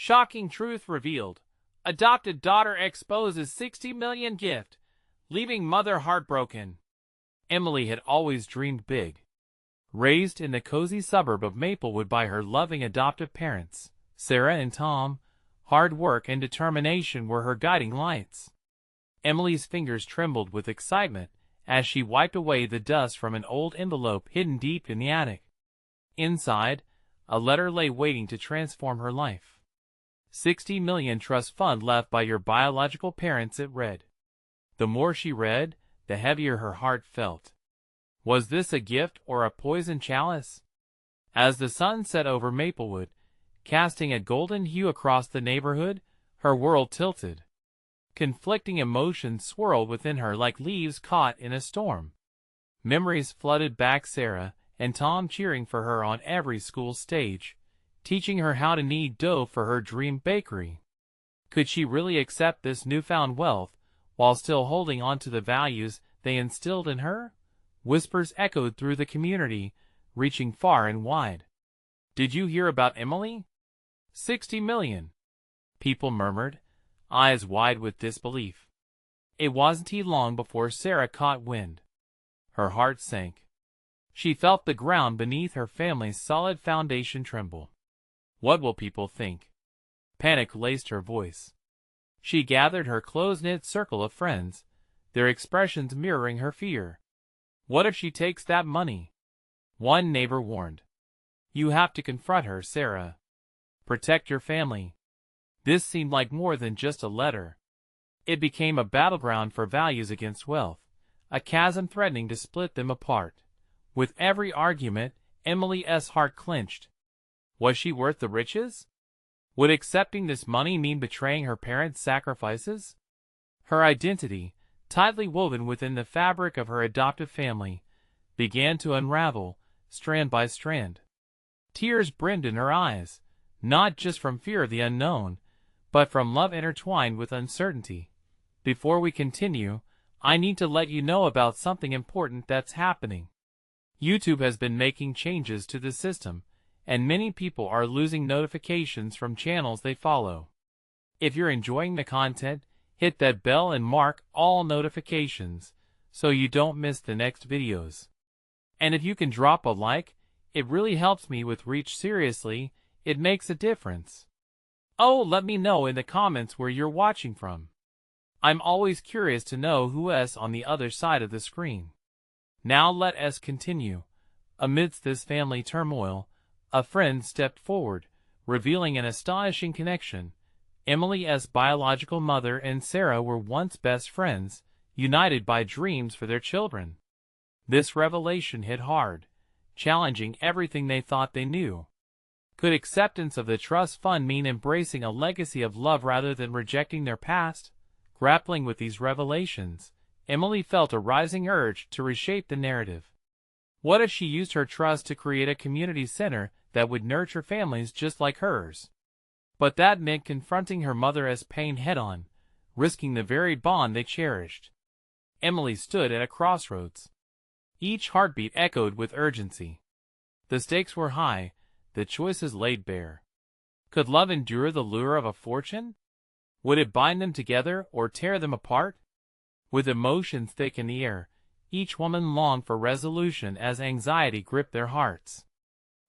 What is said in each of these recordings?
Shocking truth revealed. Adopted daughter exposes 60 million gift, leaving mother heartbroken. Emily had always dreamed big. Raised in the cozy suburb of Maplewood by her loving adoptive parents, Sarah and Tom, hard work and determination were her guiding lights. Emily's fingers trembled with excitement as she wiped away the dust from an old envelope hidden deep in the attic. Inside, a letter lay waiting to transform her life. 60 million trust fund left by your biological parents, it read. The more she read, the heavier her heart felt. Was this a gift or a poison chalice? As the sun set over Maplewood, casting a golden hue across the neighborhood, her world tilted. Conflicting emotions swirled within her like leaves caught in a storm. Memories flooded back Sarah and Tom cheering for her on every school stage, teaching her how to knead dough for her dream bakery. Could she really accept this newfound wealth while still holding on to the values they instilled in her? Whispers echoed through the community, reaching far and wide. Did you hear about Emily? 60 million. People murmured, eyes wide with disbelief. It wasn't long before Sarah caught wind. Her heart sank. She felt the ground beneath her family's solid foundation tremble. What will people think? Panic laced her voice. She gathered her close-knit circle of friends, their expressions mirroring her fear. What if she takes that money? One neighbor warned. You have to confront her, Sarah. Protect your family. This seemed like more than just a letter. It became a battleground for values against wealth, a chasm threatening to split them apart. With every argument, Emily's heart clenched. Was she worth the riches? Would accepting this money mean betraying her parents' sacrifices? Her identity, tightly woven within the fabric of her adoptive family, began to unravel, strand by strand. Tears brimmed in her eyes, not just from fear of the unknown, but from love intertwined with uncertainty. Before we continue, I need to let you know about something important that's happening. YouTube has been making changes to the system, and many people are losing notifications from channels they follow. If you're enjoying the content, hit that bell and mark all notifications so you don't miss the next videos. And if you can drop a like, it really helps me with reach. Seriously, it makes a difference. Oh, let me know in the comments where you're watching from. I'm always curious to know who's on the other side of the screen. Now let us continue. Amidst this family turmoil, a friend stepped forward, revealing an astonishing connection. Emily's biological mother and Sarah were once best friends, united by dreams for their children. This revelation hit hard, challenging everything they thought they knew. Could acceptance of the trust fund mean embracing a legacy of love rather than rejecting their past? Grappling with these revelations, Emily felt a rising urge to reshape the narrative. What if she used her trust to create a community center that would nurture families just like hers? But that meant confronting her mother's pain head-on, risking the very bond they cherished. Emily stood at a crossroads. Each heartbeat echoed with urgency. The stakes were high, the choices laid bare. Could love endure the lure of a fortune? Would it bind them together or tear them apart? With emotions thick in the air, each woman longed for resolution as anxiety gripped their hearts.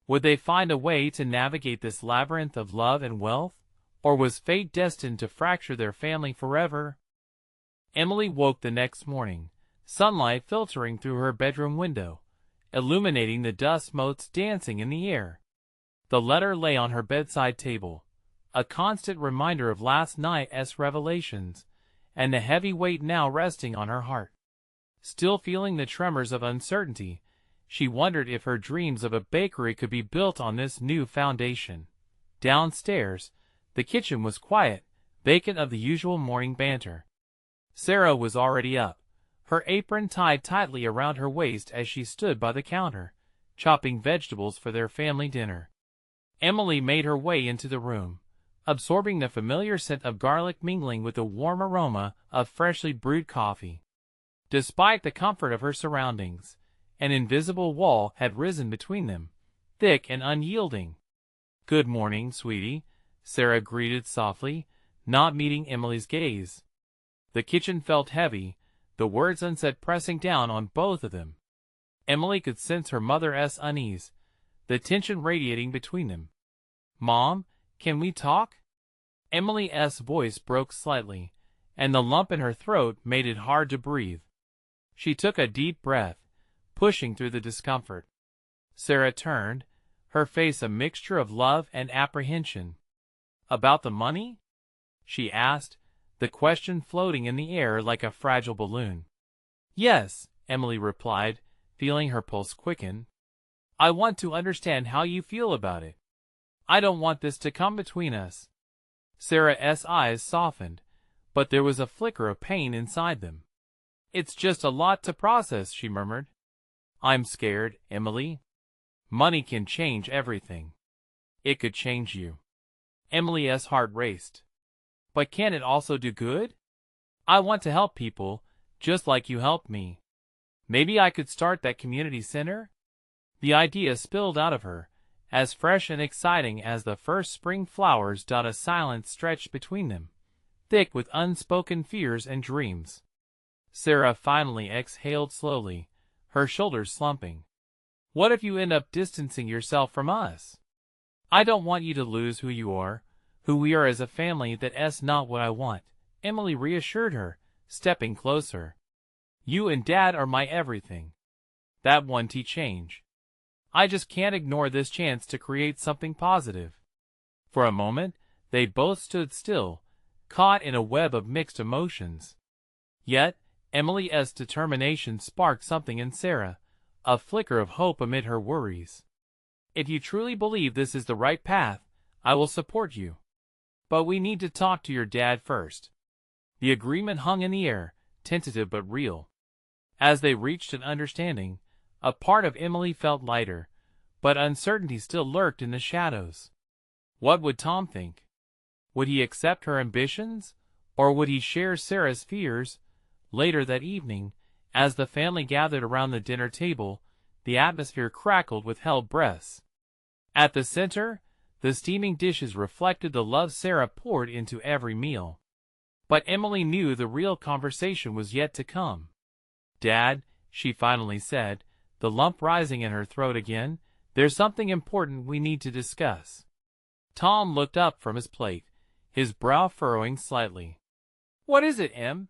Would they find a way to navigate this labyrinth of love and wealth, or was fate destined to fracture their family forever? Emily woke the next morning, sunlight filtering through her bedroom window, illuminating the dust motes dancing in the air. The letter lay on her bedside table, a constant reminder of last night's revelations, and the heavy weight now resting on her heart. Still feeling the tremors of uncertainty, she wondered if her dreams of a bakery could be built on this new foundation. Downstairs, the kitchen was quiet, vacant of the usual morning banter. Sarah was already up, her apron tied tightly around her waist as she stood by the counter, chopping vegetables for their family dinner. Emily made her way into the room, absorbing the familiar scent of garlic mingling with the warm aroma of freshly brewed coffee. Despite the comfort of her surroundings, an invisible wall had risen between them, thick and unyielding. "Good morning, sweetie," Sarah greeted softly, not meeting Emily's gaze. The kitchen felt heavy, the words unsaid pressing down on both of them. Emily could sense her mother's unease, the tension radiating between them. "Mom, can we talk?" Emily's voice broke slightly, and the lump in her throat made it hard to breathe. She took a deep breath, pushing through the discomfort. Sarah turned, her face a mixture of love and apprehension. "About the money?" she asked, the question floating in the air like a fragile balloon. "Yes," Emily replied, feeling her pulse quicken. "I want to understand how you feel about it. I don't want this to come between us." Sarah's eyes softened, but there was a flicker of pain inside them. "It's just a lot to process," she murmured. "I'm scared, Emily. Money can change everything. It could change you." Emily's heart raced. "But can it also do good? I want to help people, just like you helped me. Maybe I could start that community center?" The idea spilled out of her, as fresh and exciting as the first spring flowers. A silence stretched between them, thick with unspoken fears and dreams. Sarah finally exhaled slowly, her shoulders slumping. "What if you end up distancing yourself from us? I don't want you to lose who you are, who we are as a family. That's not what I want," Emily reassured her, stepping closer. "You and Dad are my everything. That won't change. I just can't ignore this chance to create something positive." For a moment, they both stood still, caught in a web of mixed emotions. Yet, Emily's determination sparked something in Sarah, a flicker of hope amid her worries. "If you truly believe this is the right path, I will support you. But we need to talk to your dad first." The agreement hung in the air, tentative but real. As they reached an understanding, a part of Emily felt lighter, but uncertainty still lurked in the shadows. What would Tom think? Would he accept her ambitions, or would he share Sarah's fears? Later that evening, as the family gathered around the dinner table, the atmosphere crackled with held breaths. At the center, the steaming dishes reflected the love Sarah poured into every meal. But Emily knew the real conversation was yet to come. "Dad," she finally said, the lump rising in her throat again, "there's something important we need to discuss." Tom looked up from his plate, his brow furrowing slightly. "What is it, Em?"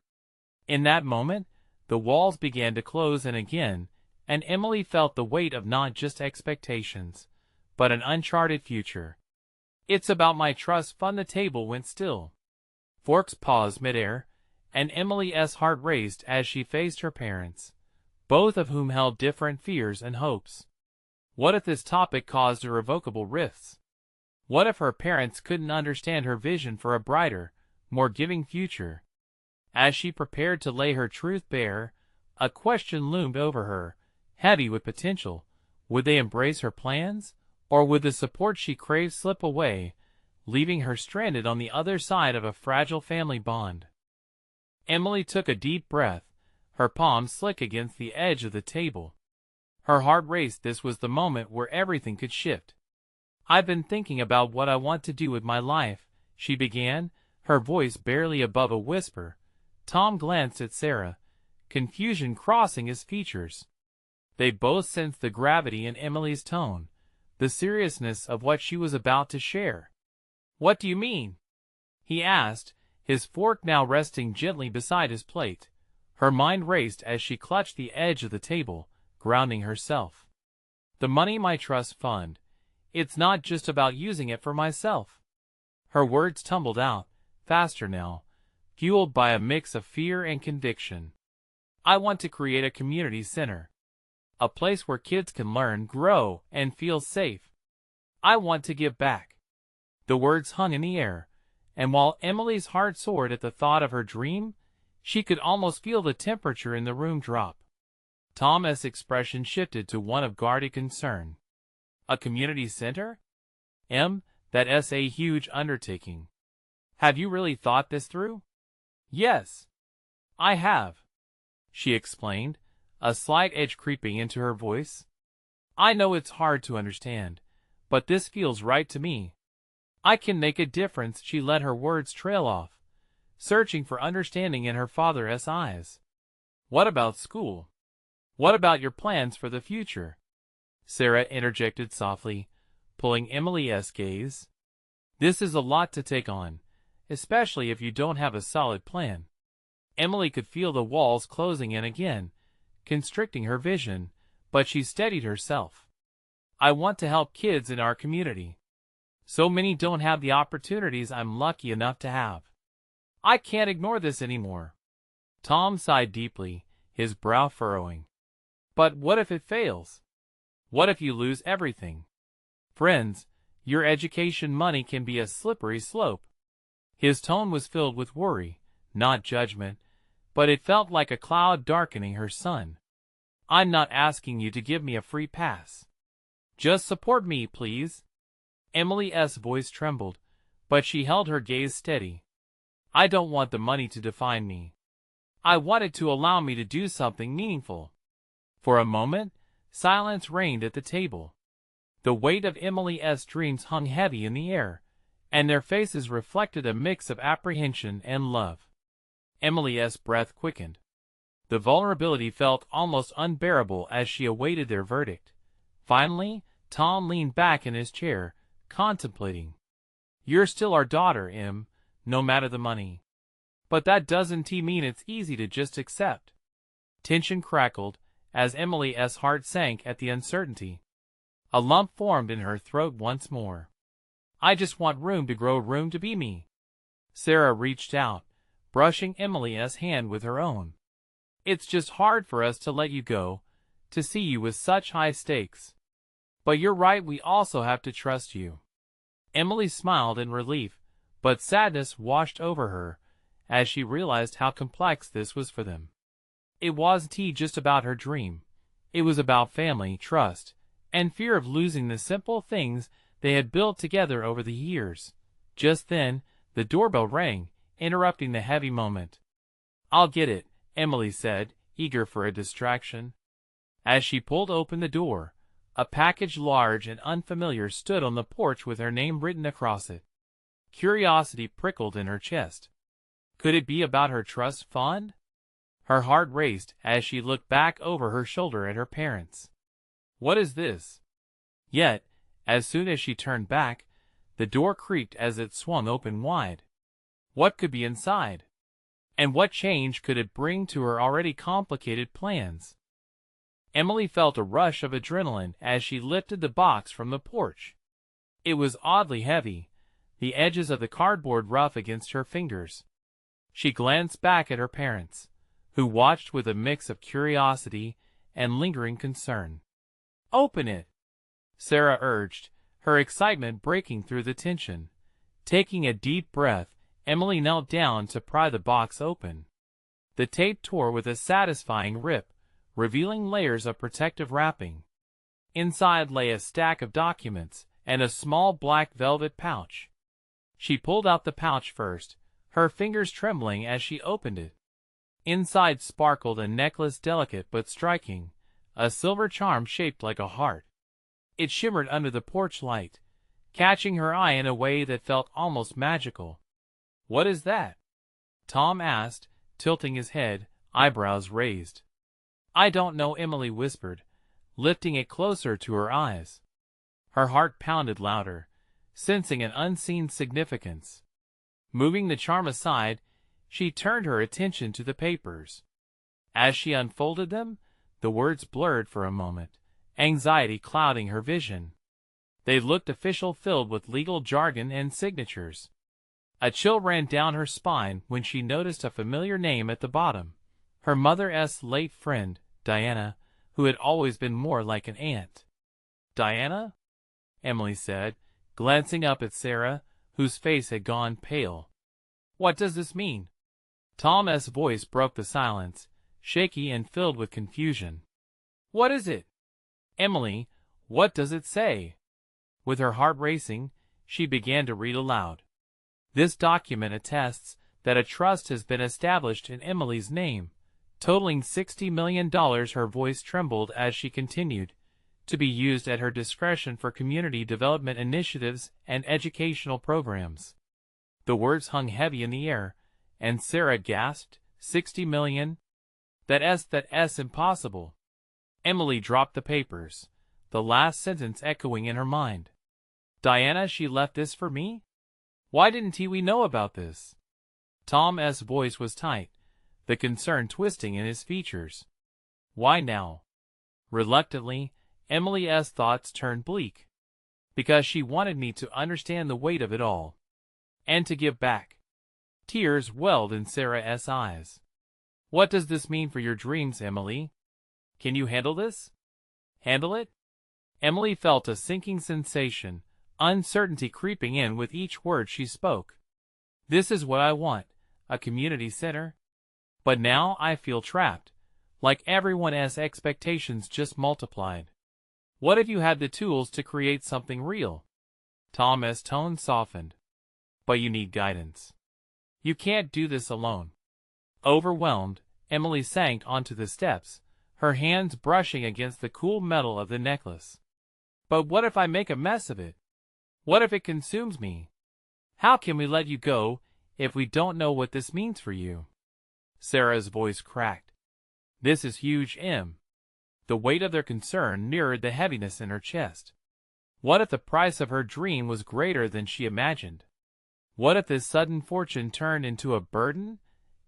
In that moment, the walls began to close in again, and Emily felt the weight of not just expectations, but an uncharted future. "It's about my trust fund." The table went still. Forks paused midair, and Emily's heart raced as she faced her parents, both of whom held different fears and hopes. What if this topic caused irrevocable rifts? What if her parents couldn't understand her vision for a brighter, more giving future? As she prepared to lay her truth bare, a question loomed over her, heavy with potential. Would they embrace her plans, or would the support she craved slip away, leaving her stranded on the other side of a fragile family bond? Emily took a deep breath, her palms slick against the edge of the table. Her heart raced. This was the moment where everything could shift. "I've been thinking about what I want to do with my life," she began, her voice barely above a whisper. Tom glanced at Sarah, confusion crossing his features. They both sensed the gravity in Emily's tone, the seriousness of what she was about to share. "What do you mean?" he asked, his fork now resting gently beside his plate. Her mind raced as she clutched the edge of the table, grounding herself. "The money, my trust fund. It's not just about using it for myself." Her words tumbled out, faster now, fueled by a mix of fear and conviction. "I want to create a community center. A place where kids can learn, grow, and feel safe. I want to give back." The words hung in the air, and while Emily's heart soared at the thought of her dream, she could almost feel the temperature in the room drop. Tom's expression shifted to one of guarded concern. "A community center? That's a huge undertaking. Have you really thought this through?" "Yes, I have," she explained, a slight edge creeping into her voice. "I know it's hard to understand, but this feels right to me. I can make a difference. She let her words trail off, searching for understanding in her father's eyes. What about school? What about your plans for the future? Sarah interjected softly, pulling Emily's gaze. This is a lot to take on, especially if you don't have a solid plan. Emily could feel the walls closing in again, constricting her vision, but she steadied herself. I want to help kids in our community. So many don't have the opportunities I'm lucky enough to have. I can't ignore this anymore. Tom sighed deeply, his brow furrowing. But what if it fails? What if you lose everything? Friends, your education money can be a slippery slope. His tone was filled with worry, not judgment, but it felt like a cloud darkening her sun. I'm not asking you to give me a free pass. Just support me, please. Emily's voice trembled, but she held her gaze steady. I don't want the money to define me. I want it to allow me to do something meaningful. For a moment, silence reigned at the table. The weight of Emily's dreams hung heavy in the air, and their faces reflected a mix of apprehension and love. Emily's breath quickened. The vulnerability felt almost unbearable as she awaited their verdict. Finally, Tom leaned back in his chair, contemplating. You're still our daughter, Em, no matter the money. But that doesn't mean it's easy to just accept. Tension crackled as Emily's heart sank at the uncertainty. A lump formed in her throat once more. I just want room to grow, room to be me. Sarah reached out, brushing Emily's hand with her own. It's just hard for us to let you go, to see you with such high stakes. But you're right, we also have to trust you. Emily smiled in relief, but sadness washed over her as she realized how complex this was for them. It wasn't just about her dream. It was about family, trust, and fear of losing the simple things they had built together over the years. Just then, the doorbell rang, interrupting the heavy moment. I'll get it, Emily said, eager for a distraction. As she pulled open the door, a package large and unfamiliar stood on the porch with her name written across it. Curiosity prickled in her chest. Could it be about her trust fund? Her heart raced as she looked back over her shoulder at her parents. What is this? Yet, as soon as she turned back, the door creaked as it swung open wide. What could be inside? And what change could it bring to her already complicated plans? Emily felt a rush of adrenaline as she lifted the box from the porch. It was oddly heavy, the edges of the cardboard rough against her fingers. She glanced back at her parents, who watched with a mix of curiosity and lingering concern. Open it, Sarah urged, her excitement breaking through the tension. Taking a deep breath, Emily knelt down to pry the box open. The tape tore with a satisfying rip, revealing layers of protective wrapping. Inside lay a stack of documents and a small black velvet pouch. She pulled out the pouch first, her fingers trembling as she opened it. Inside sparkled a necklace, delicate but striking, a silver charm shaped like a heart. It shimmered under the porch light, catching her eye in a way that felt almost magical. What is that? Tom asked, tilting his head, eyebrows raised. I don't know, Emily whispered, lifting it closer to her eyes. Her heart pounded louder, sensing an unseen significance. Moving the charm aside, she turned her attention to the papers. As she unfolded them, the words blurred for a moment, anxiety clouding her vision. They looked official, filled with legal jargon and signatures. A chill ran down her spine when she noticed a familiar name at the bottom. Her mother's late friend, Diana, who had always been more like an aunt. Diana? Emily said, glancing up at Sarah, whose face had gone pale. What does this mean? Tom's voice broke the silence, shaky and filled with confusion. What is it? Emily, what does it say? With her heart racing, she began to read aloud. This document attests that a trust has been established in Emily's name, totaling $60 million. Her voice trembled as she continued. to be used at her discretion for community development initiatives and educational programs. The words hung heavy in the air, and Sarah gasped, 60 million? That's impossible. Emily dropped the papers, the last sentence echoing in her mind. Diana, she left this for me? Why didn't we know about this? Tom's voice was tight, the concern twisting in his features. Why now? Reluctantly, Emily's thoughts turned bleak. Because she wanted me to understand the weight of it all. And to give back. Tears welled in Sarah's eyes. What does this mean for your dreams, Emily? Can you handle this? Handle it? Emily felt a sinking sensation, uncertainty creeping in with each word she spoke. This is what I want, a community center. But now I feel trapped, like everyone's expectations just multiplied. What if you had the tools to create something real? Tom's tone softened. But you need guidance. You can't do this alone. Overwhelmed, Emily sank onto the steps, her hands brushing against the cool metal of the necklace. But what if I make a mess of it? What if it consumes me? How can we let you go if we don't know what this means for you? Sarah's voice cracked. This is huge, Em. The weight of their concern mirrored the heaviness in her chest. What if the price of her dream was greater than she imagined? What if this sudden fortune turned into a burden?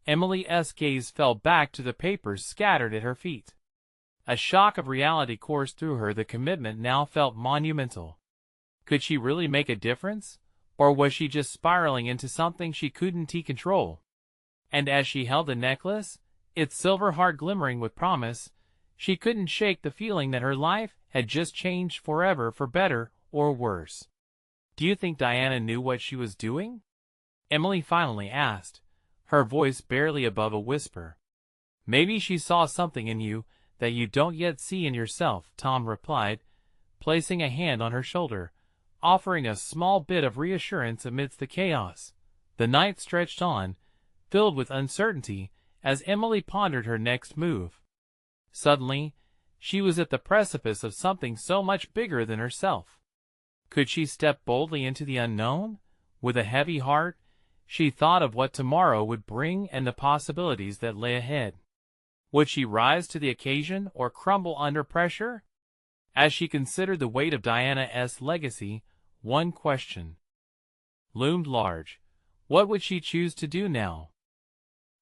Emily's gaze fell back to the papers scattered at her feet. A shock of reality coursed through her. The commitment now felt monumental. Could she really make a difference? Or was she just spiraling into something she couldn't control? And as she held the necklace, its silver heart glimmering with promise, she couldn't shake the feeling that her life had just changed forever, for better or worse. Do you think Diana knew what she was doing? Emily finally asked, her voice barely above a whisper. Maybe she saw something in you that you don't yet see in yourself, Tom replied, placing a hand on her shoulder, offering a small bit of reassurance amidst the chaos. The night stretched on, filled with uncertainty, as Emily pondered her next move. Suddenly, she was at the precipice of something so much bigger than herself. Could she step boldly into the unknown? With a heavy heart, she thought of what tomorrow would bring and the possibilities that lay ahead. Would she rise to the occasion or crumble under pressure? As she considered the weight of Diana's legacy, one question loomed large. What would she choose to do now?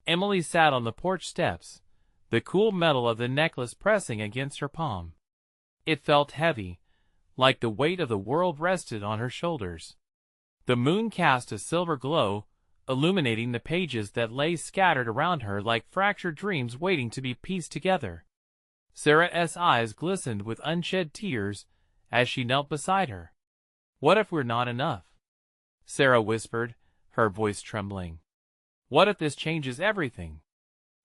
Emily sat on the porch steps, the cool metal of the necklace pressing against her palm. It felt heavy, like the weight of the world rested on her shoulders. The moon cast a silver glow, illuminating the pages that lay scattered around her like fractured dreams waiting to be pieced together. Sarah's eyes glistened with unshed tears as she knelt beside her. What if we're not enough? Sarah whispered, her voice trembling. What if this changes everything?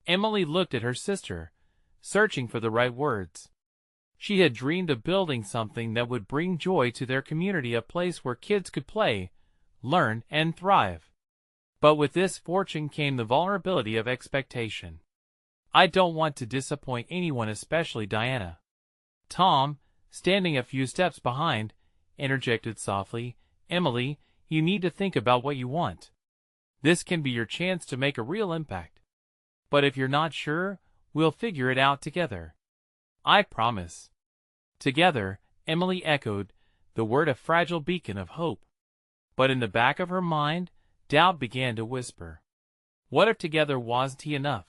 Emily looked at her sister, searching for the right words. She had dreamed of building something that would bring joy to their community, a place where kids could play, learn, and thrive. But with this fortune came the vulnerability of expectation. I don't want to disappoint anyone, especially Diana. Tom, standing a few steps behind, interjected softly, Emily, you need to think about what you want. This can be your chance to make a real impact. But if you're not sure, we'll figure it out together. I promise. Together, Emily echoed, the word a fragile beacon of hope. But in the back of her mind, doubt began to whisper. What if together wasn't enough?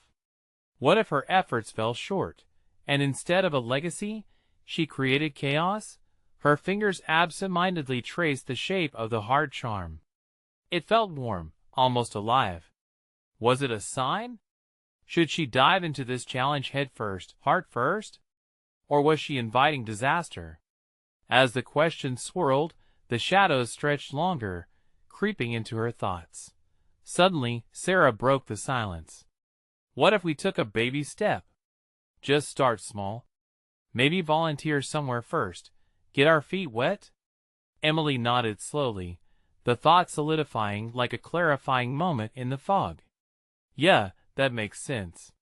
What if her efforts fell short, and instead of a legacy, she created chaos? Her fingers absent-mindedly traced the shape of the hard charm. It felt warm, almost alive. Was it a sign? Should she dive into this challenge head first, heart first? Or was she inviting disaster? As the question swirled, the shadows stretched longer, creeping into her thoughts. Suddenly, Sarah broke the silence. What if we took a baby step? Just start small. Maybe volunteer somewhere first. Get our feet wet? Emily nodded slowly, the thought solidifying like a clarifying moment in the fog. Yeah, that makes sense.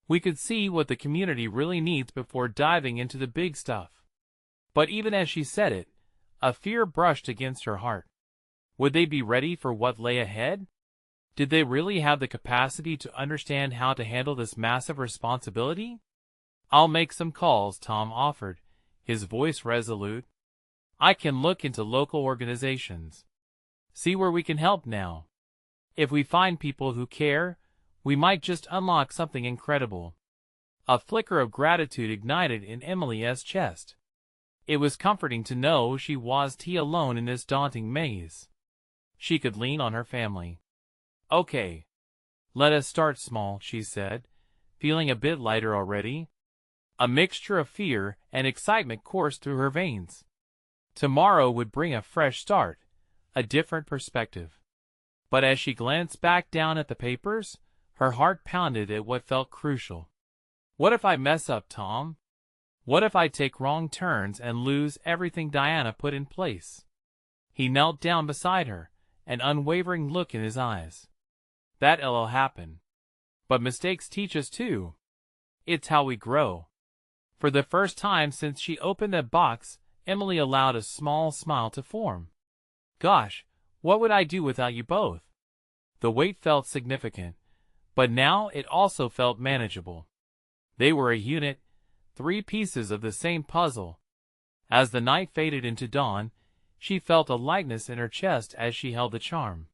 We could see what the community really needs before diving into the big stuff. But even as she said it, a fear brushed against her heart. Would they be ready for what lay ahead? Did they really have the capacity to understand how to handle this massive responsibility? "I'll make some calls," Tom offered, his voice resolute. "I can look into local organizations. See where we can help now. If we find people who care, we might just unlock something incredible." A flicker of gratitude ignited in Emily's chest. It was comforting to know she wasn't alone in this daunting maze. She could lean on her family. "Okay. Let us start small," she said, feeling a bit lighter already. A mixture of fear and excitement coursed through her veins. Tomorrow would bring a fresh start, a different perspective. But as she glanced back down at the papers, her heart pounded at what felt crucial. What if I mess up, Tom? What if I take wrong turns and lose everything Diana put in place? He knelt down beside her, an unwavering look in his eyes. "That'll happen. But mistakes teach us too. It's how we grow." For the first time since she opened that box, Emily allowed a small smile to form. "Gosh, what would I do without you both?" The weight felt significant, but now it also felt manageable. They were a unit, 3 pieces of the same puzzle. As the night faded into dawn, she felt a lightness in her chest as she held the charm.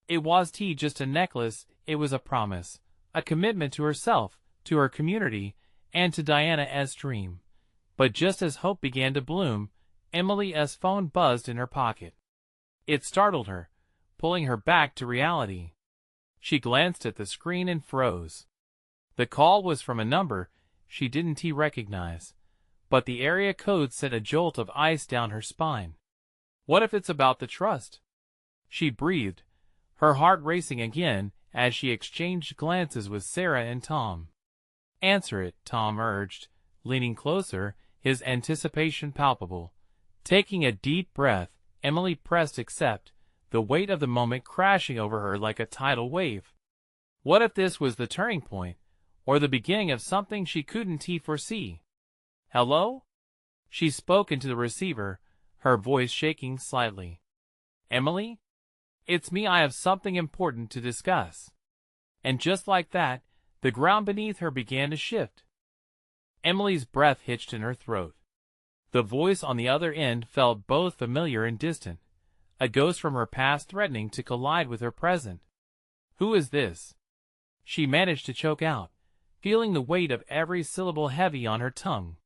It wasn't just a necklace, it was a promise, a commitment to herself, to her community, and to Diana's dream. But just as hope began to bloom, Emily's phone buzzed in her pocket. It startled her, pulling her back to reality. She glanced at the screen and froze. The call was from a number she didn't recognize, but the area code sent a jolt of ice down her spine. What if it's about the trust? She breathed, her heart racing again as she exchanged glances with Sarah and Tom. "Answer it," Tom urged, leaning closer, his anticipation palpable. Taking a deep breath, Emily pressed accept, the weight of the moment crashing over her like a tidal wave. What if this was the turning point, or the beginning of something she couldn't foresee? "Hello?" She spoke into the receiver, her voice shaking slightly. "Emily? It's me. I have something important to discuss." And just like that, the ground beneath her began to shift. Emily's breath hitched in her throat. The voice on the other end felt both familiar and distant, a ghost from her past threatening to collide with her present. "Who is this?" She managed to choke out, feeling the weight of every syllable heavy on her tongue.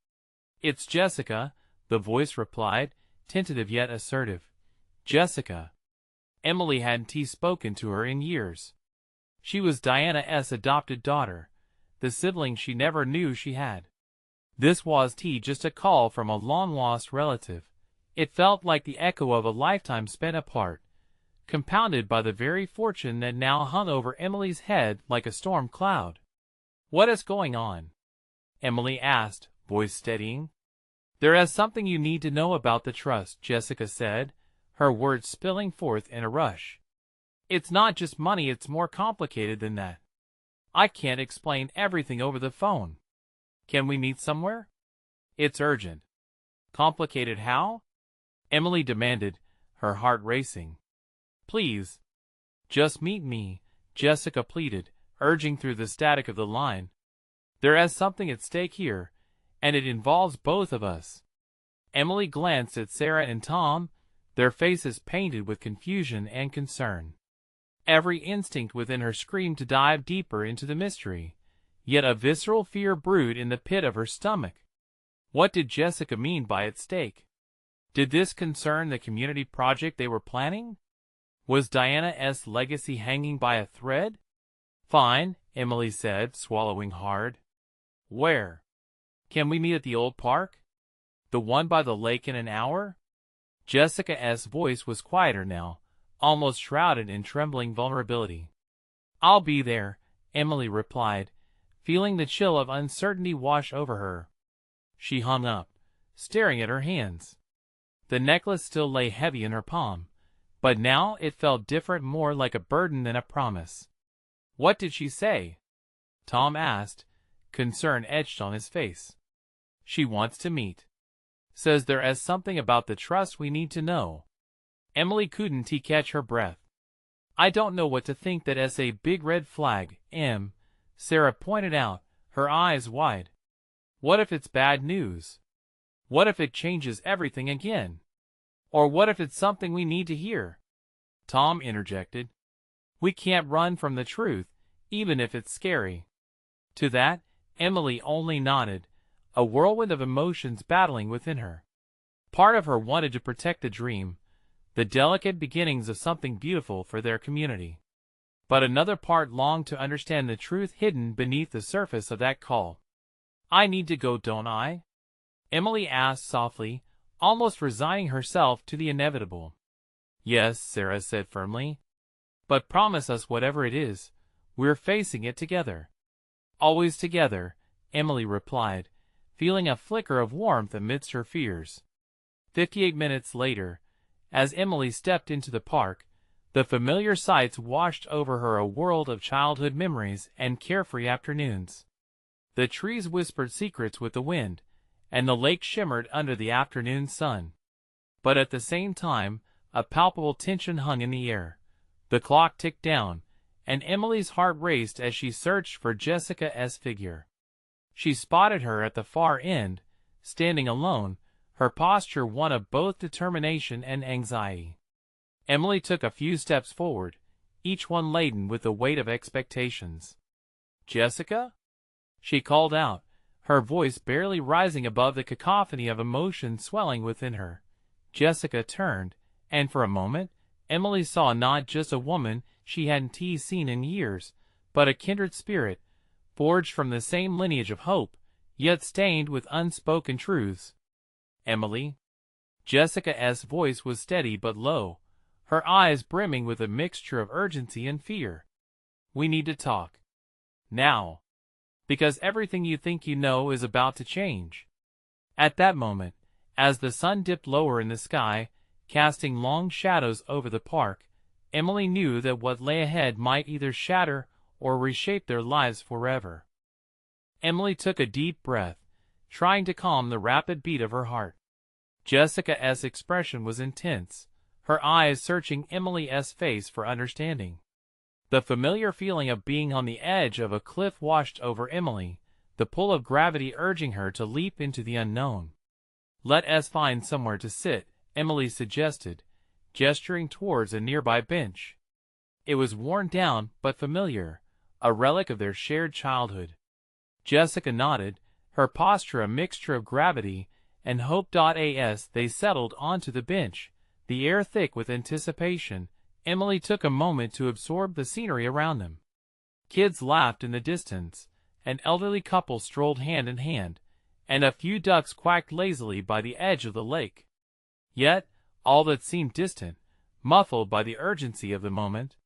"It's Jessica," the voice replied, tentative yet assertive. Jessica. Emily hadn't spoken to her in years. She was Diana's adopted daughter, the sibling she never knew she had. This wasn't just a call from a long-lost relative. It felt like the echo of a lifetime spent apart, compounded by the very fortune that now hung over Emily's head like a storm cloud. "What is going on?" Emily asked, voice steadying. "There is something you need to know about the trust," Jessica said, her words spilling forth in a rush. "It's not just money, it's more complicated than that. I can't explain everything over the phone. Can we meet somewhere? It's urgent." "Complicated how?" Emily demanded, her heart racing. "Please, just meet me," Jessica pleaded, urging through the static of the line. "There is something at stake here, and it involves both of us." Emily glanced at Sarah and Tom, their faces painted with confusion and concern. Every instinct within her screamed to dive deeper into the mystery, yet a visceral fear brewed in the pit of her stomach. What did Jessica mean by at stake? Did this concern the community project they were planning? Was Diana's legacy hanging by a thread? "Fine," Emily said, swallowing hard. "Where? Can we meet at the old park? The one by the lake in an hour?" Jessica's voice was quieter now, almost shrouded in trembling vulnerability. "I'll be there," Emily replied, feeling the chill of uncertainty wash over her. She hung up, staring at her hands. The necklace still lay heavy in her palm, but now it felt different, more like a burden than a promise. "What did she say?" Tom asked, concern etched on his face. "She wants to meet says there is something about the trust we need to know. Emily couldn't catch her breath. I don't know what to think. That is a big red flag, Sarah pointed out, her eyes wide. What if it's bad news? What if it changes everything again? Or what if it's something we need to hear? Tom interjected. We can't run from the truth, even if it's scary. To that, Emily only nodded, a whirlwind of emotions battling within her. Part of her wanted to protect the dream, the delicate beginnings of something beautiful for their community. But another part longed to understand the truth hidden beneath the surface of that call. I need to go, don't I? Emily asked softly, almost resigning herself to the inevitable. Yes, Sarah said firmly. But promise us whatever it is, we're facing it together. Always together, Emily replied, feeling a flicker of warmth amidst her fears. 58 minutes later, as Emily stepped into the park, the familiar sights washed over her, a world of childhood memories and carefree afternoons. The trees whispered secrets with the wind, and the lake shimmered under the afternoon sun. But at the same time, a palpable tension hung in the air. The clock ticked down, and Emily's heart raced as she searched for Jessica's figure. She spotted her at the far end, standing alone, her posture one of both determination and anxiety. Emily took a few steps forward, each one laden with the weight of expectations. Jessica? She called out, her voice barely rising above the cacophony of emotion swelling within her. Jessica turned, and for a moment, Emily saw not just a woman she hadn't seen in years, but a kindred spirit, forged from the same lineage of hope, yet stained with unspoken truths. Emily? Jessica's voice was steady but low, her eyes brimming with a mixture of urgency and fear. We need to talk. Now. Because everything you think you know is about to change. At that moment, as the sun dipped lower in the sky, casting long shadows over the park, Emily knew that what lay ahead might either shatter or reshape their lives forever. Emily took a deep breath, trying to calm the rapid beat of her heart. Jessica's expression was intense, her eyes searching Emily's face for understanding. The familiar feeling of being on the edge of a cliff washed over Emily, the pull of gravity urging her to leap into the unknown. Let us find somewhere to sit, Emily suggested, gesturing towards a nearby bench. It was worn down but familiar, a relic of their shared childhood. Jessica nodded, her posture a mixture of gravity and hope. As they settled onto the bench, the air thick with anticipation, Emily took a moment to absorb the scenery around them. Kids laughed in the distance, an elderly couple strolled hand in hand, and a few ducks quacked lazily by the edge of the lake. Yet, all that seemed distant, muffled by the urgency of the moment.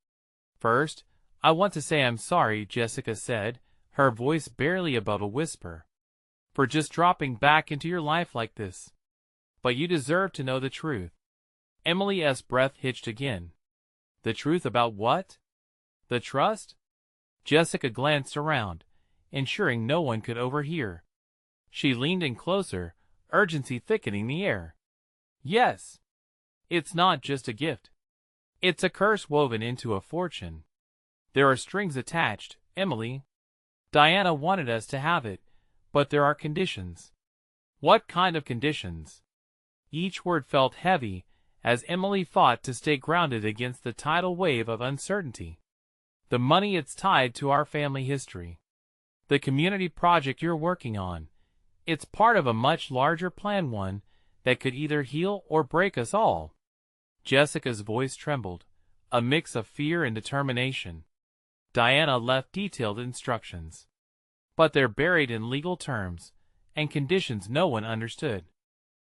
First, I want to say I'm sorry, Jessica said, her voice barely above a whisper, for just dropping back into your life like this. But you deserve to know the truth. Emily's breath hitched again. The truth about what? The trust? Jessica glanced around, ensuring no one could overhear. She leaned in closer, urgency thickening the air. Yes. It's not just a gift. It's a curse woven into a fortune. There are strings attached, Emily. Diana wanted us to have it, but there are conditions. What kind of conditions? Each word felt heavy, as Emily fought to stay grounded against the tidal wave of uncertainty. The money, it's tied to our family history. The community project you're working on, it's part of a much larger plan, one that could either heal or break us all. Jessica's voice trembled, a mix of fear and determination. Diana left detailed instructions, but they're buried in legal terms and conditions no one understood.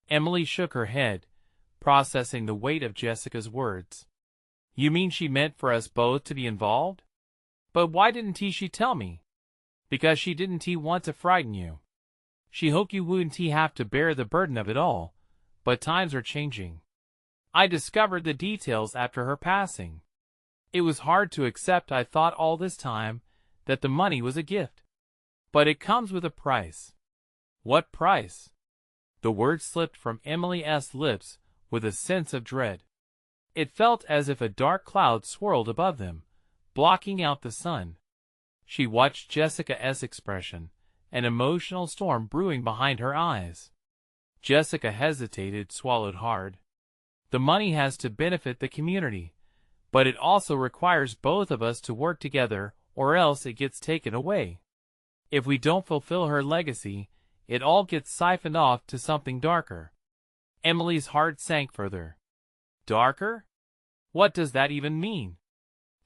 Emily shook her head, processing the weight of Jessica's words. You mean she meant for us both to be involved? But why didn't she tell me? Because she didn't want to frighten you. She hoped you wouldn't have to bear the burden of it all, but times are changing. I discovered the details after her passing. It was hard to accept. I thought all this time that the money was a gift. But it comes with a price. What price? The words slipped from Emily's lips with a sense of dread. It felt as if a dark cloud swirled above them, blocking out the sun. She watched Jessica's expression, an emotional storm brewing behind her eyes. Jessica hesitated, swallowed hard. The money has to benefit the community, but it also requires both of us to work together, or else it gets taken away. If we don't fulfill her legacy, it all gets siphoned off to something darker. Emily's heart sank further. Darker? What does that even mean?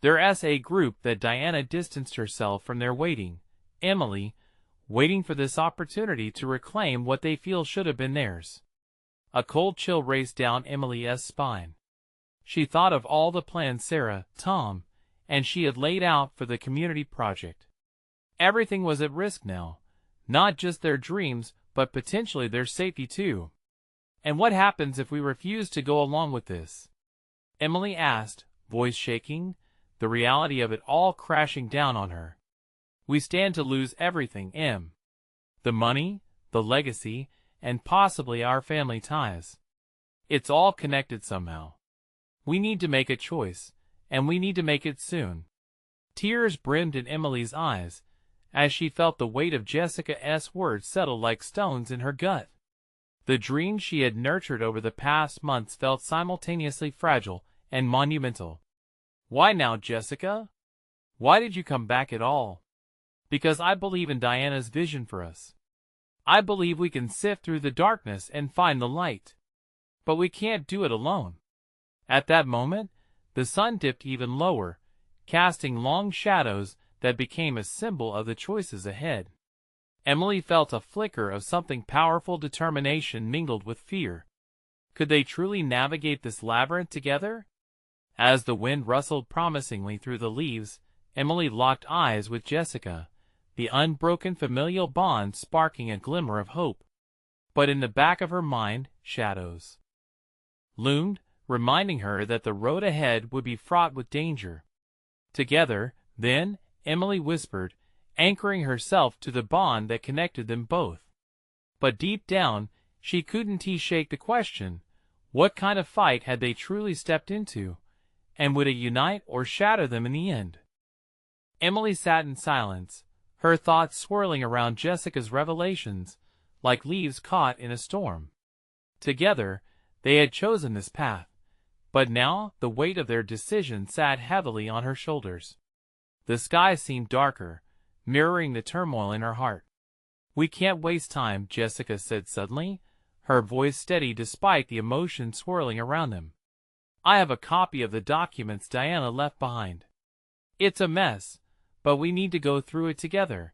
There's a group that Diana distanced herself from their waiting, Emily, waiting for this opportunity to reclaim what they feel should have been theirs. A cold chill raced down Emily's spine. She thought of all the plans Sarah, Tom, and she had laid out for the community project. Everything was at risk now, not just their dreams, but potentially their safety too. And what happens if we refuse to go along with this? Emily asked, voice shaking, the reality of it all crashing down on her. We stand to lose everything, Em. The money, the legacy, and possibly our family ties. It's all connected somehow. We need to make a choice, and we need to make it soon. Tears brimmed in Emily's eyes, as she felt the weight of Jessica's words settle like stones in her gut. The dreams she had nurtured over the past months felt simultaneously fragile and monumental. Why now, Jessica? Why did you come back at all? Because I believe in Diana's vision for us. I believe we can sift through the darkness and find the light. But we can't do it alone. At that moment, the sun dipped even lower, casting long shadows that became a symbol of the choices ahead. Emily felt a flicker of something powerful, determination mingled with fear. Could they truly navigate this labyrinth together? As the wind rustled promisingly through the leaves, Emily locked eyes with Jessica, the unbroken familial bond sparking a glimmer of hope. But in the back of her mind, shadows loomed, reminding her that the road ahead would be fraught with danger. Together, then, Emily whispered, anchoring herself to the bond that connected them both. But deep down, she couldn't shake the question, what kind of fight had they truly stepped into, and would it unite or shatter them in the end? Emily sat in silence, her thoughts swirling around Jessica's revelations, like leaves caught in a storm. Together, they had chosen this path, but now the weight of their decision sat heavily on her shoulders. The sky seemed darker, mirroring the turmoil in her heart. "We can't waste time," Jessica said suddenly, her voice steady despite the emotion swirling around them. "I have a copy of the documents Diana left behind. It's a mess, but we need to go through it together.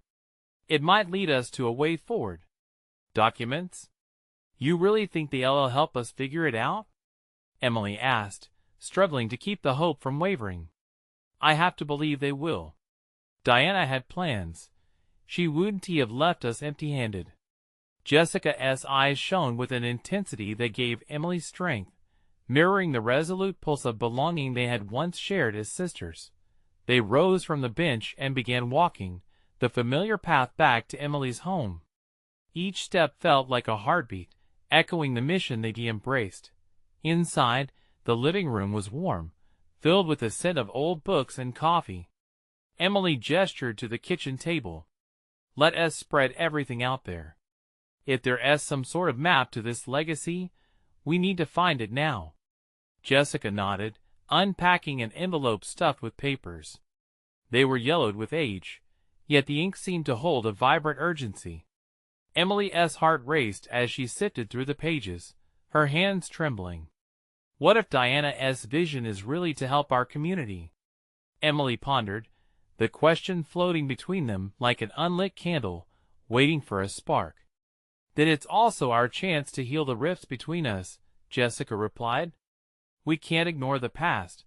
It might lead us to a way forward." "Documents? You really think they'll help us figure it out?" Emily asked, struggling to keep the hope from wavering. "I have to believe they will. Diana had plans. She wouldn't have left us empty-handed." Jessica's eyes shone with an intensity that gave Emily strength, mirroring the resolute pulse of belonging they had once shared as sisters. They rose from the bench and began walking, the familiar path back to Emily's home. Each step felt like a heartbeat, echoing the mission they'd embraced. Inside, the living room was warm, filled with the scent of old books and coffee. Emily gestured to the kitchen table. "Let us spread everything out there. If there's some sort of map to this legacy, we need to find it now." Jessica nodded, unpacking an envelope stuffed with papers. They were yellowed with age, yet the ink seemed to hold a vibrant urgency. Emily's heart raced as she sifted through the pages, her hands trembling. What if Diana's vision is really to help our community? Emily pondered, the question floating between them like an unlit candle, waiting for a spark. "Then it's also our chance to heal the rifts between us," Jessica replied. "We can't ignore the past.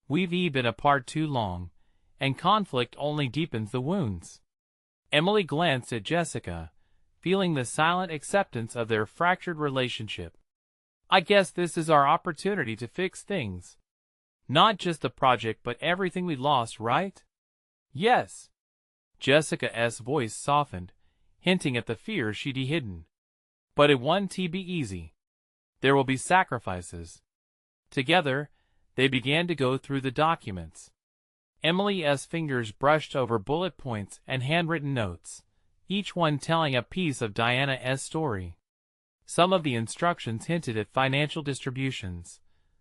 We've been apart too long, and conflict only deepens the wounds." Emily glanced at Jessica, feeling the silent acceptance of their fractured relationship. "I guess this is our opportunity to fix things. Not just the project but everything we lost, right?" "Yes." Jessica's voice softened, hinting at the fear she'd hidden. But it won't be easy. There will be sacrifices. Together, they began to go through the documents. Emily's fingers brushed over bullet points and handwritten notes, each one telling a piece of Diana's story. Some of the instructions hinted at financial distributions,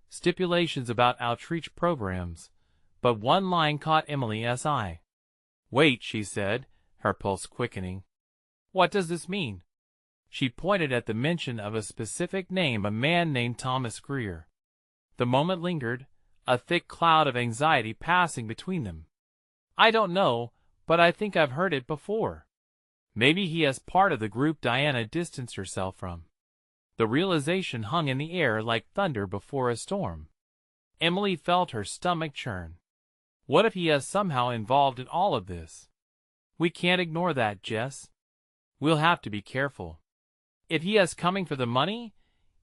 stipulations about outreach programs, but one line caught Emily's eye. "Wait," she said, her pulse quickening. "What does this mean?" She pointed at the mention of a specific name, a man named Thomas Greer. The moment lingered, a thick cloud of anxiety passing between them. "I don't know, but I think I've heard it before. Maybe he is part of the group Diana distanced herself from." The realization hung in the air like thunder before a storm. Emily felt her stomach churn. What if he is somehow involved in all of this? "We can't ignore that, Jess. We'll have to be careful. If he is coming for the money,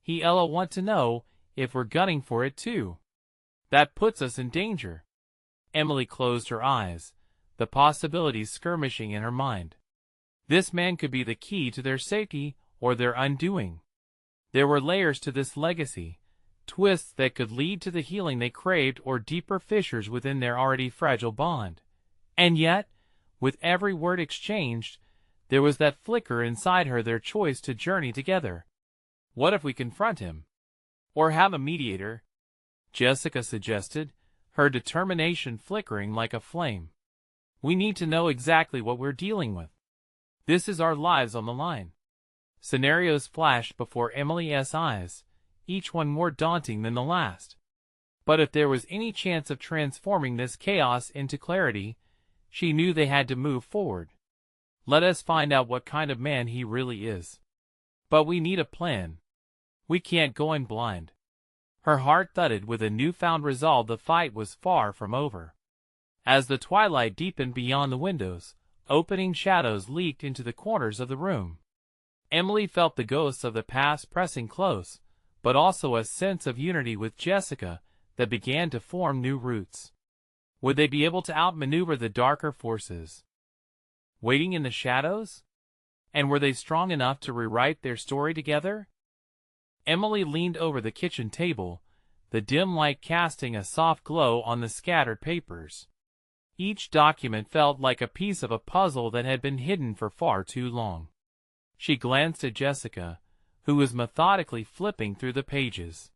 he'll want to know if we're gunning for it too. That puts us in danger." Emily closed her eyes, the possibilities skirmishing in her mind. This man could be the key to their safety or their undoing. There were layers to this legacy, twists that could lead to the healing they craved or deeper fissures within their already fragile bond. And yet, with every word exchanged, there was that flicker inside her, their choice to journey together. "What if we confront him? Or have a mediator?" Jessica suggested, her determination flickering like a flame. "We need to know exactly what we're dealing with. This is our lives on the line." Scenarios flashed before Emily's eyes, each one more daunting than the last. But if there was any chance of transforming this chaos into clarity, she knew they had to move forward. "Let us find out what kind of man he really is. But we need a plan. We can't go in blind." Her heart thudded with a newfound resolve. The fight was far from over. As the twilight deepened beyond the windows, opening shadows leaked into the corners of the room. Emily felt the ghosts of the past pressing close, but also a sense of unity with Jessica that began to form new roots. Would they be able to outmaneuver the darker forces waiting in the shadows? And were they strong enough to rewrite their story together? Emily leaned over the kitchen table, the dim light casting a soft glow on the scattered papers. Each document felt like a piece of a puzzle that had been hidden for far too long. She glanced at Jessica, who was methodically flipping through the pages.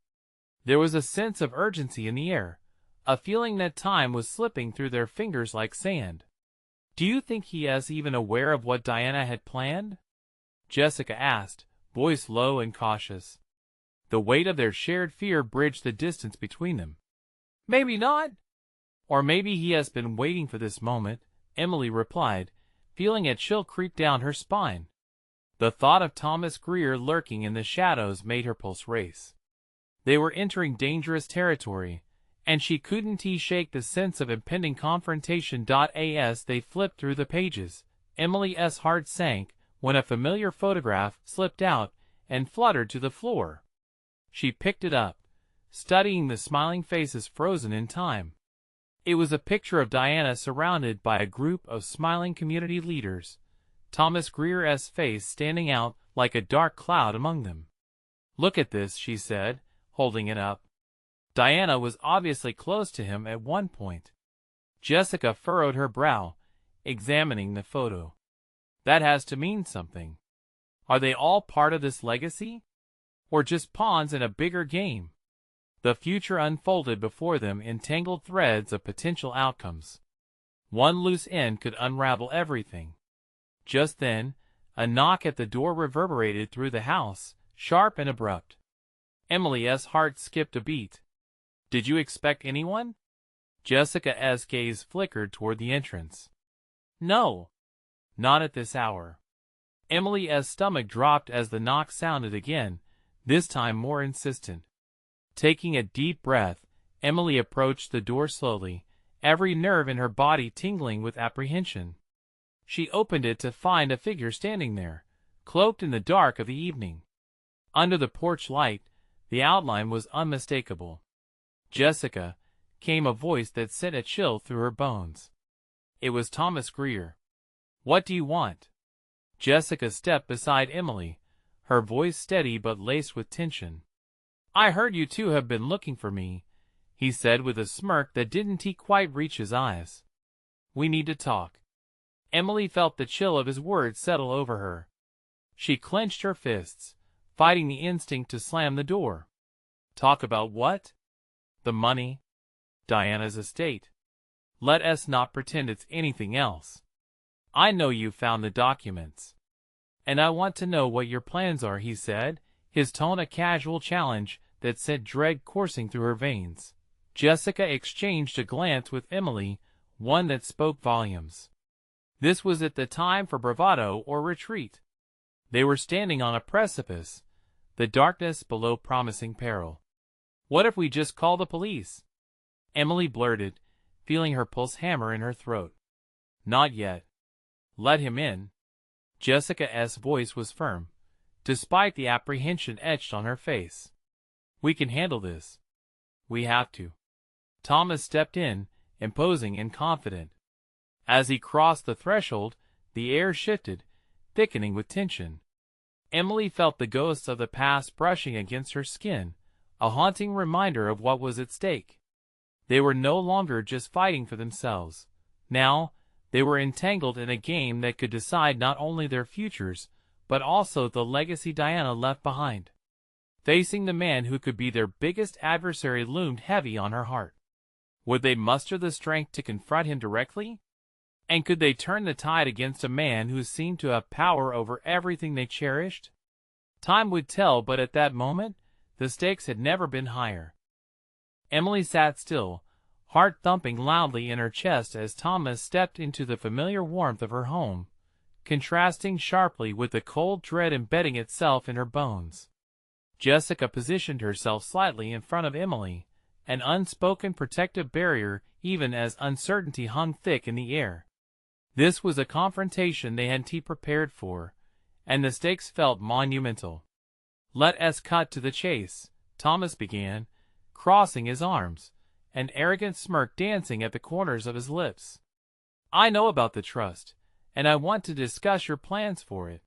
There was a sense of urgency in the air, a feeling that time was slipping through their fingers like sand. "Do you think he is even aware of what Diana had planned?" Jessica asked, voice low and cautious. The weight of their shared fear bridged the distance between them. "Maybe not. Or maybe he has been waiting for this moment," Emily replied, feeling a chill creep down her spine. The thought of Thomas Greer lurking in the shadows made her pulse race. They were entering dangerous territory, and she couldn't shake the sense of impending confrontation. As they flipped through the pages, Emily's heart sank when a familiar photograph slipped out and fluttered to the floor. She picked it up, studying the smiling faces frozen in time. It was a picture of Diana surrounded by a group of smiling community leaders, Thomas Greer's face standing out like a dark cloud among them. "Look at this," she said, holding it up. Diana was obviously close to him at one point. Jessica furrowed her brow, examining the photo. "That has to mean something. Are they all part of this legacy? Or just pawns in a bigger game?" The future unfolded before them in tangled threads of potential outcomes. One loose end could unravel everything. Just then, a knock at the door reverberated through the house, sharp and abrupt. Emily's heart skipped a beat. "Did you expect anyone?" Jessica's gaze flickered toward the entrance. "No. Not at this hour." Emily's stomach dropped as the knock sounded again, this time more insistent. Taking a deep breath, Emily approached the door slowly, every nerve in her body tingling with apprehension. She opened it to find a figure standing there, cloaked in the dark of the evening. Under the porch light, the outline was unmistakable. "Jessica," came a voice that sent a chill through her bones. It was Thomas Greer. "What do you want?" Jessica stepped beside Emily, her voice steady but laced with tension. "I heard you two have been looking for me," he said with a smirk that didn't quite reach his eyes. "We need to talk." Emily felt the chill of his words settle over her. She clenched her fists, fighting the instinct to slam the door. "Talk about what?" "The money. Diana's estate. Let us not pretend it's anything else. I know you found the documents. And I want to know what your plans are," he said, his tone a casual challenge that sent dread coursing through her veins. Jessica exchanged a glance with Emily, one that spoke volumes. This was at the time for bravado or retreat. They were standing on a precipice, the darkness below promising peril. "What if we just call the police?" Emily blurted, feeling her pulse hammer in her throat. "Not yet. Let him in." Jessica's voice was firm, despite the apprehension etched on her face. "We can handle this." "We have to." Thomas stepped in, imposing and confident. As he crossed the threshold, the air shifted, thickening with tension. Emily felt the ghosts of the past brushing against her skin, a haunting reminder of what was at stake. They were no longer just fighting for themselves. Now, they were entangled in a game that could decide not only their futures, but also the legacy Diana left behind. Facing the man who could be their biggest adversary loomed heavy on her heart. Would they muster the strength to confront him directly? And could they turn the tide against a man who seemed to have power over everything they cherished? Time would tell, but at that moment, the stakes had never been higher. Emily sat still, heart thumping loudly in her chest as Thomas stepped into the familiar warmth of her home, contrasting sharply with the cold dread embedding itself in her bones. Jessica positioned herself slightly in front of Emily, an unspoken protective barrier even as uncertainty hung thick in the air. This was a confrontation they hadn't prepared for, and the stakes felt monumental. "Let us cut to the chase," Thomas began, crossing his arms, an arrogant smirk dancing at the corners of his lips. "I know about the trust, and I want to discuss your plans for it."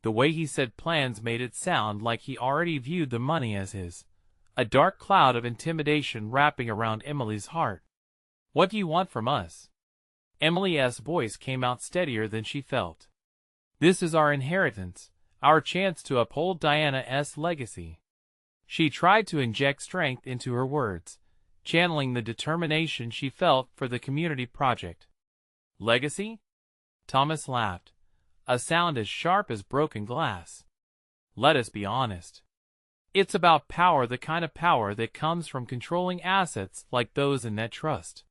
The way he said plans made it sound like he already viewed the money as his, a dark cloud of intimidation wrapping around Emily's heart. "What do you want from us?" Emily's voice came out steadier than she felt. "This is our inheritance, our chance to uphold Diana's legacy." She tried to inject strength into her words, channeling the determination she felt for the community project. "Legacy?" Thomas laughed, a sound as sharp as broken glass. "Let us be honest. It's about power, the kind of power that comes from controlling assets like those in that trust.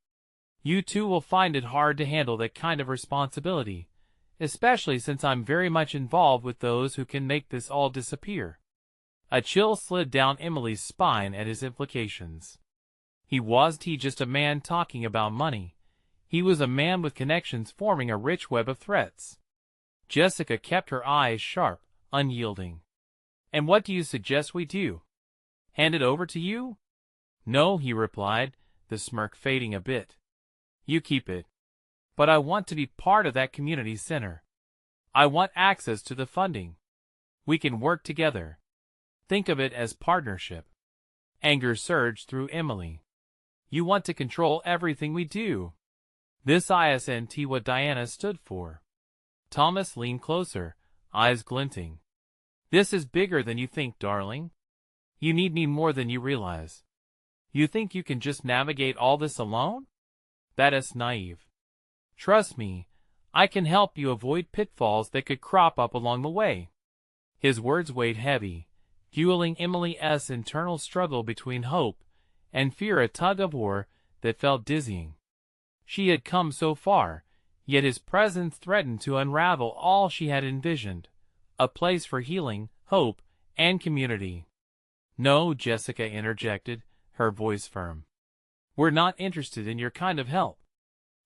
You two will find it hard to handle that kind of responsibility, especially since I'm very much involved with those who can make this all disappear." A chill slid down Emily's spine at his implications. He wasn't just a man talking about money. He was a man with connections forming a rich web of threats. Jessica kept her eyes sharp, unyielding. "And what do you suggest we do? Hand it over to you?" "No," he replied, the smirk fading a bit. "You keep it. But I want to be part of that community center. I want access to the funding. We can work together. Think of it as partnership." Anger surged through Emily. "You want to control everything we do. This isn't what Diana stood for." Thomas leaned closer, eyes glinting. "This is bigger than you think, darling. You need me more than you realize. You think you can just navigate all this alone? That is naive. Trust me, I can help you avoid pitfalls that could crop up along the way." His words weighed heavy, fueling Emily's internal struggle between hope and fear, a tug-of-war that felt dizzying. She had come so far, yet his presence threatened to unravel all she had envisioned, a place for healing, hope, and community. "No," Jessica interjected, her voice firm. "We're not interested in your kind of help.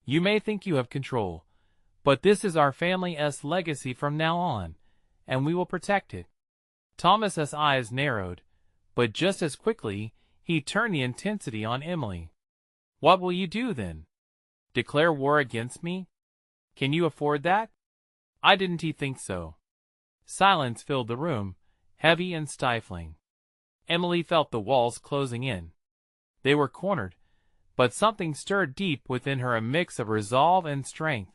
You may think you have control, but this is our family's legacy from now on, and we will protect it." Thomas's eyes narrowed, but just as quickly, he turned the intensity on Emily. "What will you do then? Declare war against me? Can you afford that?" "I didn't think so." Silence filled the room, heavy and stifling. Emily felt the walls closing in. They were cornered, but something stirred deep within her, a mix of resolve and strength.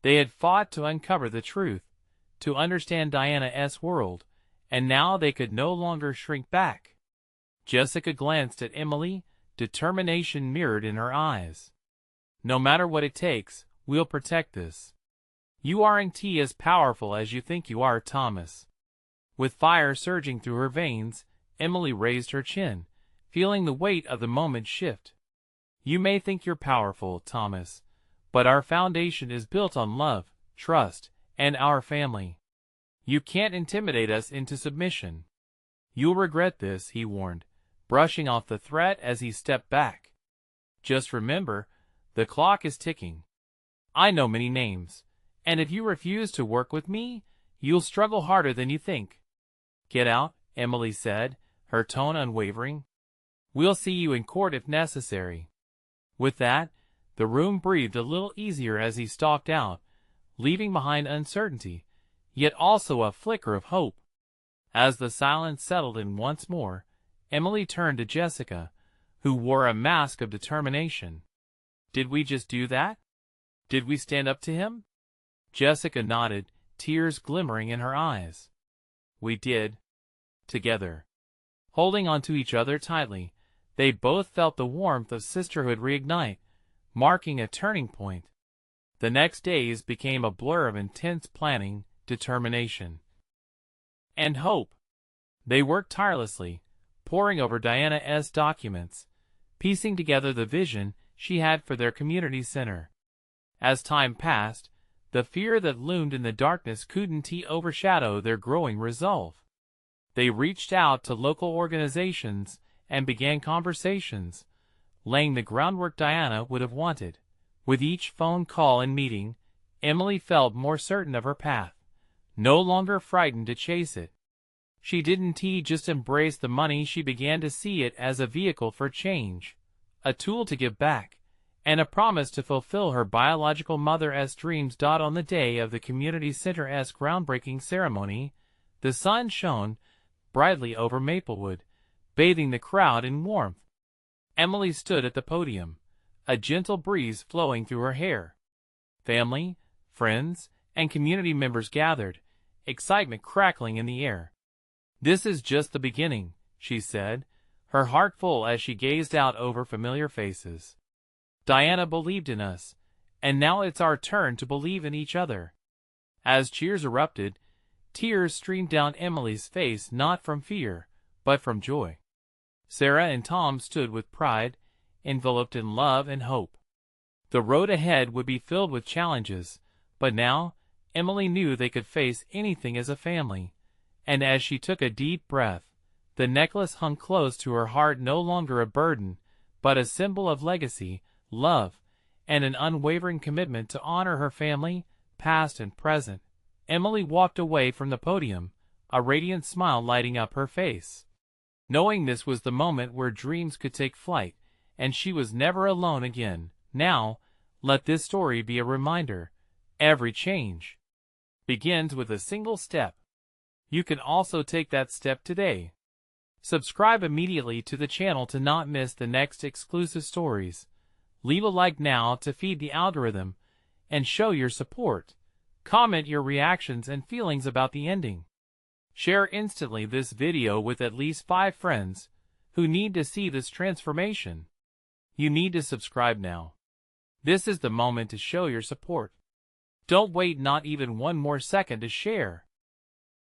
They had fought to uncover the truth, to understand Diana's world, and now they could no longer shrink back. Jessica glanced at Emily, determination mirrored in her eyes. "No matter what it takes, we'll protect this. You aren't as powerful as you think you are, Thomas." With fire surging through her veins, Emily raised her chin, feeling the weight of the moment shift. "You may think you're powerful, Thomas, but our foundation is built on love, trust, and our family. You can't intimidate us into submission." "You'll regret this," he warned, brushing off the threat as he stepped back. "Just remember, the clock is ticking. I know many names, and if you refuse to work with me, you'll struggle harder than you think." "Get out," Emily said, her tone unwavering. "We'll see you in court if necessary." With that, the room breathed a little easier as he stalked out, leaving behind uncertainty, yet also a flicker of hope. As the silence settled in once more, Emily turned to Jessica, who wore a mask of determination. "Did we just do that? Did we stand up to him?" Jessica nodded, tears glimmering in her eyes. "We did. Together." Holding onto each other tightly, they both felt the warmth of sisterhood reignite, marking a turning point. The next days became a blur of intense planning, determination, and hope. They worked tirelessly, poring over Diana's documents, piecing together the vision she had for their community center. As time passed, the fear that loomed in the darkness couldn't overshadow their growing resolve. They reached out to local organizations and began conversations, laying the groundwork Diana would have wanted. With each phone call and meeting, Emily felt more certain of her path, no longer frightened to chase it. She didn't just embrace the money, she began to see it as a vehicle for change, a tool to give back, and a promise to fulfill her biological mother's dreams. On the day of the community center's groundbreaking ceremony, the sun shone brightly over Maplewood, bathing the crowd in warmth. Emily stood at the podium, a gentle breeze flowing through her hair. Family, friends, and community members gathered, excitement crackling in the air. "This is just the beginning," she said, her heart full as she gazed out over familiar faces. "Diana believed in us, and now it's our turn to believe in each other." As cheers erupted, tears streamed down Emily's face, not from fear, but from joy. Sarah and Tom stood with pride, enveloped in love and hope. The road ahead would be filled with challenges, but now, Emily knew they could face anything as a family. And as she took a deep breath, the necklace hung close to her heart, no longer a burden, but a symbol of legacy, love, and an unwavering commitment to honor her family, past and present. Emily walked away from the podium, a radiant smile lighting up her face, knowing this was the moment where dreams could take flight, and she was never alone again. Now, let this story be a reminder: every change begins with a single step. You can also take that step today. Subscribe immediately to the channel to not miss the next exclusive stories. Leave a like now to feed the algorithm, and show your support. Comment your reactions and feelings about the ending. Share instantly this video with at least 5 friends who need to see this transformation. You need to subscribe now. This is the moment to show your support. Don't wait not even one more second to share.